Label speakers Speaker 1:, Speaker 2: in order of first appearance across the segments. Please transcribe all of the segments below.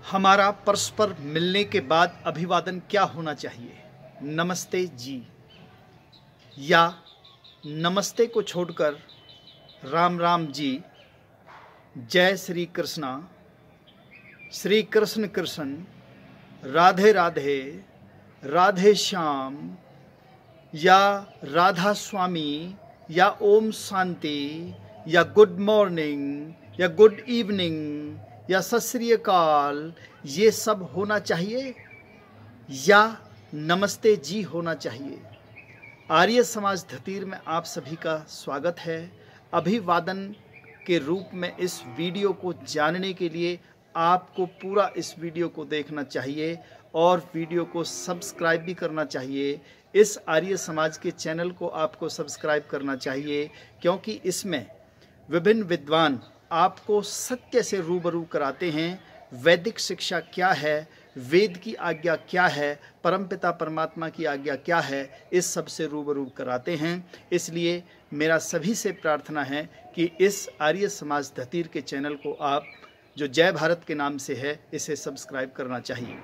Speaker 1: हमारा परस्पर मिलने के बाद अभिवादन क्या होना चाहिए? नमस्ते जी, या नमस्ते को छोड़कर राम राम जी, जय श्री कृष्णा, श्री कृष्ण कृष्ण, राधे राधे, राधे श्याम, या राधा स्वामी, या ओम शांति, या गुड मॉर्निंग, या गुड इवनिंग, या सत श्री अकाल, ये सब होना चाहिए या नमस्ते जी होना चाहिए? आर्य समाज धतीर में आप सभी का स्वागत है। अभिवादन के रूप में इस वीडियो को जानने के लिए आपको पूरा इस वीडियो को देखना चाहिए और वीडियो को सब्सक्राइब भी करना चाहिए। इस आर्य समाज के चैनल को आपको सब्सक्राइब करना चाहिए, क्योंकि इसमें विभिन्न विद्वान आपको सत्य से रूबरू कराते हैं। वैदिक शिक्षा क्या है, वेद की आज्ञा क्या है, परमपिता परमात्मा की आज्ञा क्या है, इस सब से रूबरू कराते हैं। इसलिए मेरा सभी से प्रार्थना है कि इस आर्य समाज धतीर के चैनल को आप, जो जय भारत के नाम से है, इसे सब्सक्राइब करना चाहिए।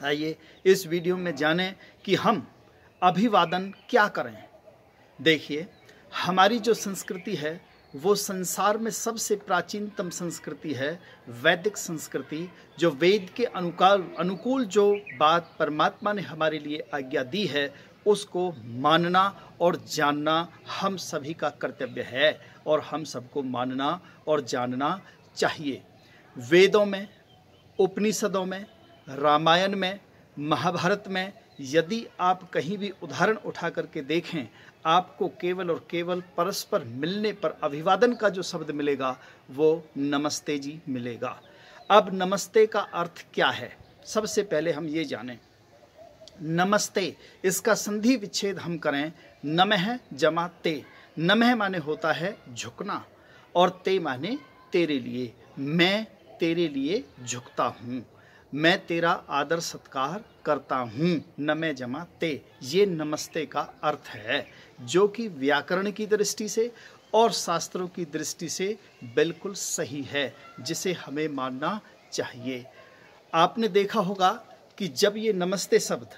Speaker 1: आइए इस वीडियो में जानें कि हम अभिवादन क्या करें। देखिए, हमारी जो संस्कृति है वो संसार में सबसे प्राचीनतम संस्कृति है, वैदिक संस्कृति, जो वेद के अनुकूल जो बात परमात्मा ने हमारे लिए आज्ञा दी है उसको मानना और जानना हम सभी का कर्तव्य है और हम सबको मानना और जानना चाहिए। वेदों में, उपनिषदों में, रामायण में, महाभारत में यदि आप कहीं भी उदाहरण उठा करके देखें, आपको केवल और केवल परस्पर मिलने पर अभिवादन का जो शब्द मिलेगा वो नमस्ते जी मिलेगा। अब नमस्ते का अर्थ क्या है, सबसे पहले हम ये जानें। नमस्ते, इसका संधि विच्छेद हम करें, नमः जमा ते। नमः माने होता है झुकना और ते माने तेरे लिए। मैं तेरे लिए झुकता हूँ, मैं तेरा आदर सत्कार करता हूँ। नमः जमा ते, ये नमस्ते का अर्थ है, जो कि व्याकरण की दृष्टि से और शास्त्रों की दृष्टि से बिल्कुल सही है, जिसे हमें मानना चाहिए। आपने देखा होगा कि जब ये नमस्ते शब्द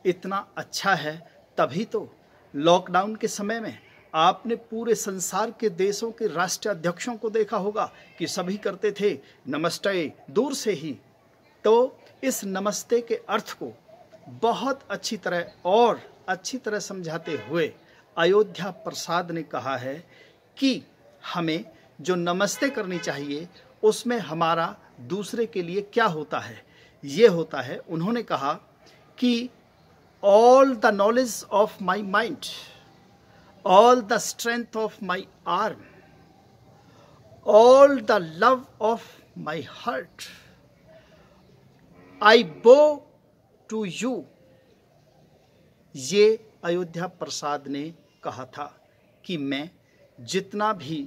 Speaker 1: इतना अच्छा है, तभी तो लॉकडाउन के समय में आपने पूरे संसार के देशों के राष्ट्राध्यक्षों को देखा होगा कि सभी करते थे नमस्ते दूर से ही। तो इस नमस्ते के अर्थ को बहुत अच्छी तरह समझाते हुए अयोध्या प्रसाद ने कहा है कि हमें जो नमस्ते करनी चाहिए उसमें हमारा दूसरे के लिए क्या होता है। ये होता है, उन्होंने कहा कि all the knowledge of my mind, all the strength of my arm, all the love of my heart, I bow to you. ये अयोध्या प्रसाद ने कहा था कि मैं जितना भी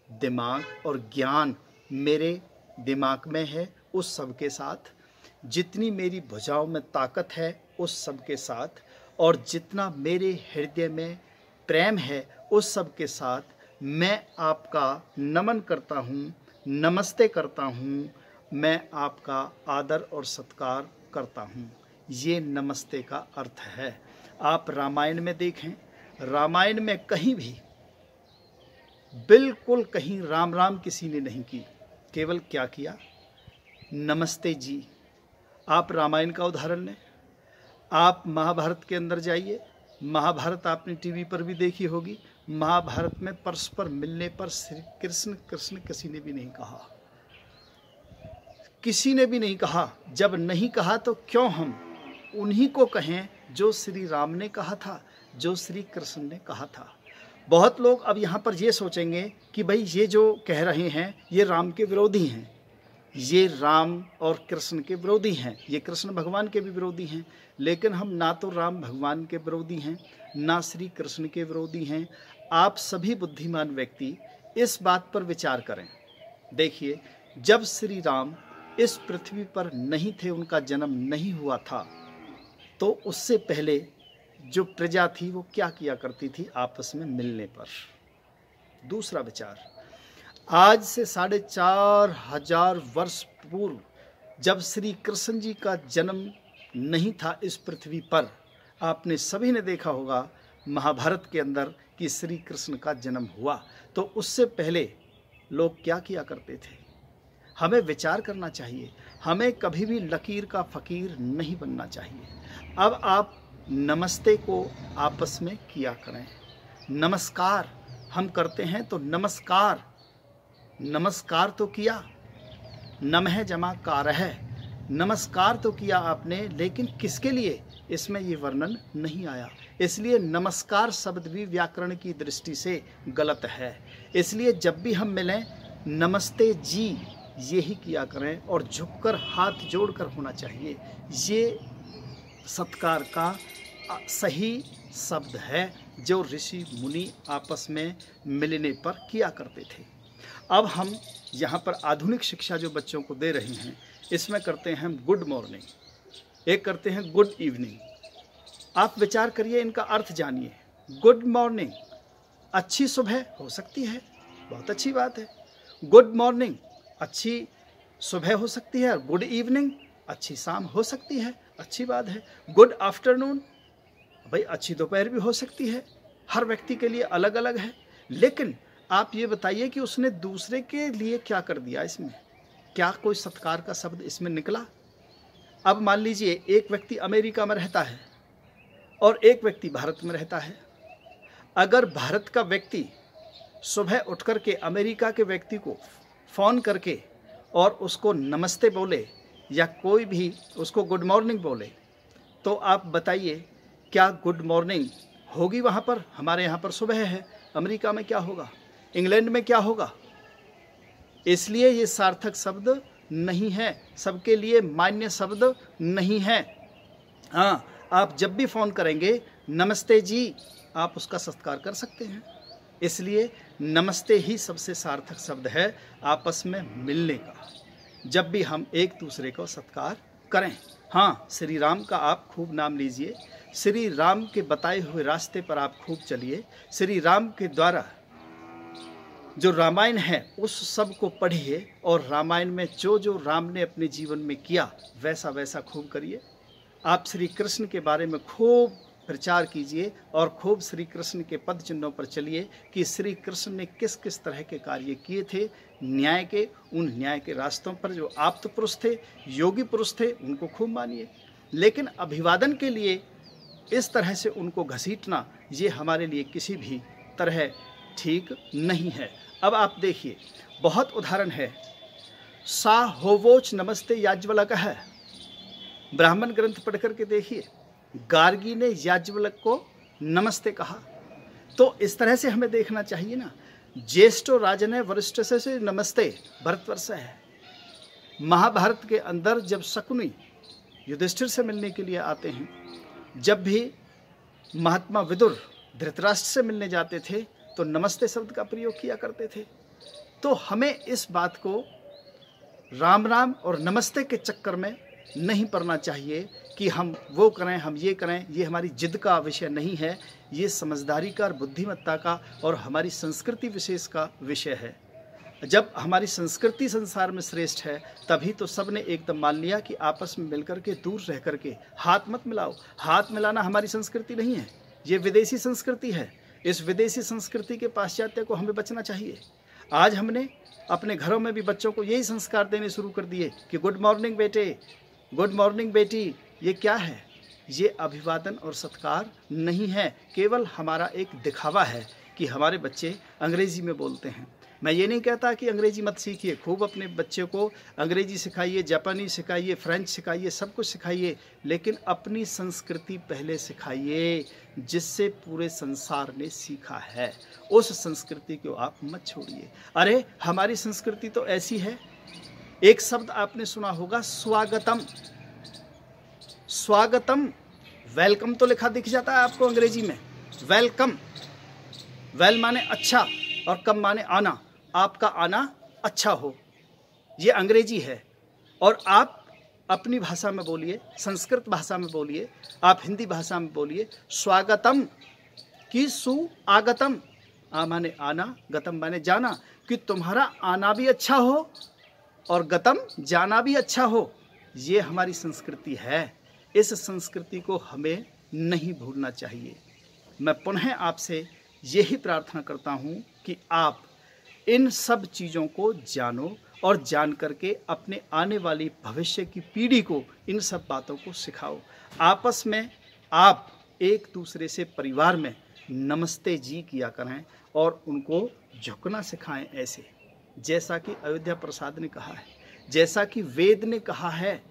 Speaker 1: दिमाग और ज्ञान मेरे दिमाग में है उस सब के साथ, जितनी मेरी भुजाओं में ताकत है उस सब के साथ, और जितना मेरे हृदय में प्रेम है उस सब के साथ मैं आपका नमन करता हूँ, नमस्ते करता हूँ, मैं आपका आदर और सत्कार करता हूँ। ये नमस्ते का अर्थ है। आप रामायण में देखें, रामायण में कहीं भी बिल्कुल कहीं राम राम किसी ने नहीं की, केवल क्या किया, नमस्ते जी। आप रामायण का उदाहरण लें, आप महाभारत के अंदर जाइए, महाभारत आपने टीवी पर भी देखी होगी। महाभारत में परस्पर मिलने पर श्री कृष्ण कृष्ण किसी ने भी नहीं कहा, किसी ने भी नहीं कहा। जब नहीं कहा तो क्यों हम उन्हीं को कहें जो श्री राम ने कहा था, जो श्री कृष्ण ने कहा था। बहुत लोग अब यहाँ पर ये सोचेंगे कि भाई ये जो कह रहे हैं ये राम के विरोधी हैं, ये राम और कृष्ण के विरोधी हैं, ये कृष्ण भगवान के भी विरोधी हैं। लेकिन हम ना तो राम भगवान के विरोधी हैं, ना श्री कृष्ण के विरोधी हैं। आप सभी बुद्धिमान व्यक्ति इस बात पर विचार करें। देखिए, जब श्री राम इस पृथ्वी पर नहीं थे, उनका जन्म नहीं हुआ था, तो उससे पहले जो प्रजा थी वो क्या किया करती थी आपस में मिलने पर। दूसरा विचार, आज से 4,500 वर्ष पूर्व जब श्री कृष्ण जी का जन्म नहीं था इस पृथ्वी पर, आपने सभी ने देखा होगा महाभारत के अंदर कि श्री कृष्ण का जन्म हुआ, तो उससे पहले लोग क्या किया करते थे? हमें विचार करना चाहिए, हमें कभी भी लकीर का फ़कीर नहीं बनना चाहिए। अब आप नमस्ते को आपस में किया करें। नमस्कार हम करते हैं तो नमस्कार, नमस्कार तो किया, नमः जमा कार है, नमस्कार तो किया आपने, लेकिन किसके लिए इसमें ये वर्णन नहीं आया। इसलिए नमस्कार शब्द भी व्याकरण की दृष्टि से गलत है। इसलिए जब भी हम मिलें नमस्ते जी यही किया करें और झुककर हाथ जोड़कर होना चाहिए। ये सत्कार का सही शब्द है जो ऋषि मुनि आपस में मिलने पर किया करते थे। अब हम यहाँ पर आधुनिक शिक्षा जो बच्चों को दे रहे हैं, इसमें करते हैं हम गुड मॉर्निंग, एक करते हैं गुड इवनिंग। आप विचार करिए, इनका अर्थ जानिए। गुड मॉर्निंग अच्छी सुबह हो सकती है, बहुत अच्छी बात है। गुड मॉर्निंग अच्छी सुबह हो सकती है, और गुड इवनिंग अच्छी शाम हो सकती है, अच्छी बात है। गुड आफ्टरनून भाई अच्छी दोपहर भी हो सकती है। हर व्यक्ति के लिए अलग अलग है। लेकिन आप ये बताइए कि उसने दूसरे के लिए क्या कर दिया इसमें? क्या कोई सत्कार का शब्द इसमें निकला? अब मान लीजिए एक व्यक्ति अमेरिका में रहता है और एक व्यक्ति भारत में रहता है। अगर भारत का व्यक्ति सुबह उठ कर के अमेरिका के व्यक्ति को फ़ोन करके और उसको नमस्ते बोले या कोई भी उसको गुड मॉर्निंग बोले, तो आप बताइए क्या गुड मॉर्निंग होगी वहाँ पर? हमारे यहाँ पर सुबह है, अमेरिका में क्या होगा, इंग्लैंड में क्या होगा? इसलिए ये सार्थक शब्द नहीं है, सबके लिए मान्य शब्द नहीं है। हाँ, आप जब भी फ़ोन करेंगे नमस्ते जी, आप उसका सत्कार कर सकते हैं। इसलिए नमस्ते ही सबसे सार्थक शब्द है आपस में मिलने का, जब भी हम एक दूसरे को सत्कार करें। हाँ, श्री राम का आप खूब नाम लीजिए, श्री राम के बताए हुए रास्ते पर आप खूब चलिए। श्री राम के द्वारा जो रामायण है उस सब को पढ़िए और रामायण में जो जो राम ने अपने जीवन में किया वैसा वैसा खूब करिए। आप श्री कृष्ण के बारे में खूब प्रचार कीजिए और खूब श्री कृष्ण के पद चिन्हों पर चलिए कि श्री कृष्ण ने किस किस तरह के कार्य किए थे न्याय के। उन न्याय के रास्तों पर जो आप्त पुरुष थे, योगी पुरुष थे, उनको खूब मानिए। लेकिन अभिवादन के लिए इस तरह से उनको घसीटना, ये हमारे लिए किसी भी तरह ठीक नहीं है। अब आप देखिए, बहुत उदाहरण है। सा होवोच नमस्ते याज्वलक है, ब्राह्मण ग्रंथ पढ़ करके देखिए, गार्गी ने याज्वलक को नमस्ते कहा। तो इस तरह से हमें देखना चाहिए ना। ज्येष्ठो राजन वरिष्ठ से नमस्ते भरतवर्ष है। महाभारत के अंदर जब शकुनी युधिष्ठिर से मिलने के लिए आते हैं, जब भी महात्मा विदुर धृतराष्ट्र से मिलने जाते थे तो नमस्ते शब्द का प्रयोग किया करते थे। तो हमें इस बात को राम राम और नमस्ते के चक्कर में नहीं पड़ना चाहिए कि हम वो करें, हम ये करें। ये हमारी जिद का विषय नहीं है, ये समझदारी का और बुद्धिमत्ता का और हमारी संस्कृति विशेष का विषय है। जब हमारी संस्कृति संसार में श्रेष्ठ है तभी तो सब ने एकदम मान लिया कि आपस में मिलकर के दूर रह कर के हाथ मत मिलाओ। हाथ मिलाना हमारी संस्कृति नहीं है, ये विदेशी संस्कृति है। इस विदेशी संस्कृति के पाश्चात्य को हमें बचना चाहिए। आज हमने अपने घरों में भी बच्चों को यही संस्कार देने शुरू कर दिए कि गुड मॉर्निंग बेटे, गुड मॉर्निंग बेटी। ये क्या है? ये अभिवादन और सत्कार नहीं है, केवल हमारा एक दिखावा है कि हमारे बच्चे अंग्रेजी में बोलते हैं। मैं ये नहीं कहता कि अंग्रेजी मत सीखिए, खूब अपने बच्चे को अंग्रेजी सिखाइए, जापानी सिखाइए, फ्रेंच सिखाइए, सब कुछ सिखाइए, लेकिन अपनी संस्कृति पहले सिखाइए जिससे पूरे संसार ने सीखा है। उस संस्कृति को आप मत छोड़िए। अरे हमारी संस्कृति तो ऐसी है, एक शब्द आपने सुना होगा, स्वागतम। स्वागतम, वेलकम तो लिखा दिख जाता है आपको अंग्रेजी में, वेलकम। वेल माने अच्छा और कम माने आना, आपका आना अच्छा हो, ये अंग्रेजी है। और आप अपनी भाषा में बोलिए, संस्कृत भाषा में बोलिए, आप हिंदी भाषा में बोलिए, स्वागतम कि सुआगतम। आ माने आना, गतम माने जाना, कि तुम्हारा आना भी अच्छा हो और गतम जाना भी अच्छा हो। ये हमारी संस्कृति है। इस संस्कृति को हमें नहीं भूलना चाहिए। मैं पुनः आपसे यही प्रार्थना करता हूँ कि आप इन सब चीज़ों को जानो और जान करके अपने आने वाली भविष्य की पीढ़ी को इन सब बातों को सिखाओ। आपस में आप एक दूसरे से परिवार में नमस्ते जी किया करें और उनको झुकना सिखाएं, ऐसे जैसा कि अयोध्या प्रसाद ने कहा है, जैसा कि वेद ने कहा है,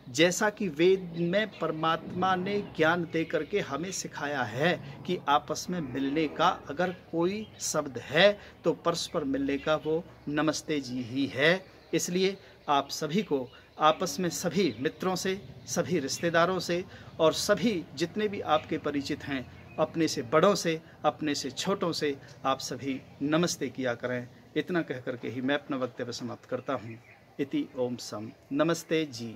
Speaker 1: जैसा कि वेद में परमात्मा ने ज्ञान दे करके हमें सिखाया है कि आपस में मिलने का अगर कोई शब्द है तो परस्पर मिलने का वो नमस्ते जी ही है। इसलिए आप सभी को आपस में सभी मित्रों से, सभी रिश्तेदारों से और सभी जितने भी आपके परिचित हैं, अपने से बड़ों से, अपने से छोटों से आप सभी नमस्ते किया करें। इतना कह करके ही मैं अपना वक्तव्य समाप्त करता हूँ। इति ओम सम। नमस्ते जी।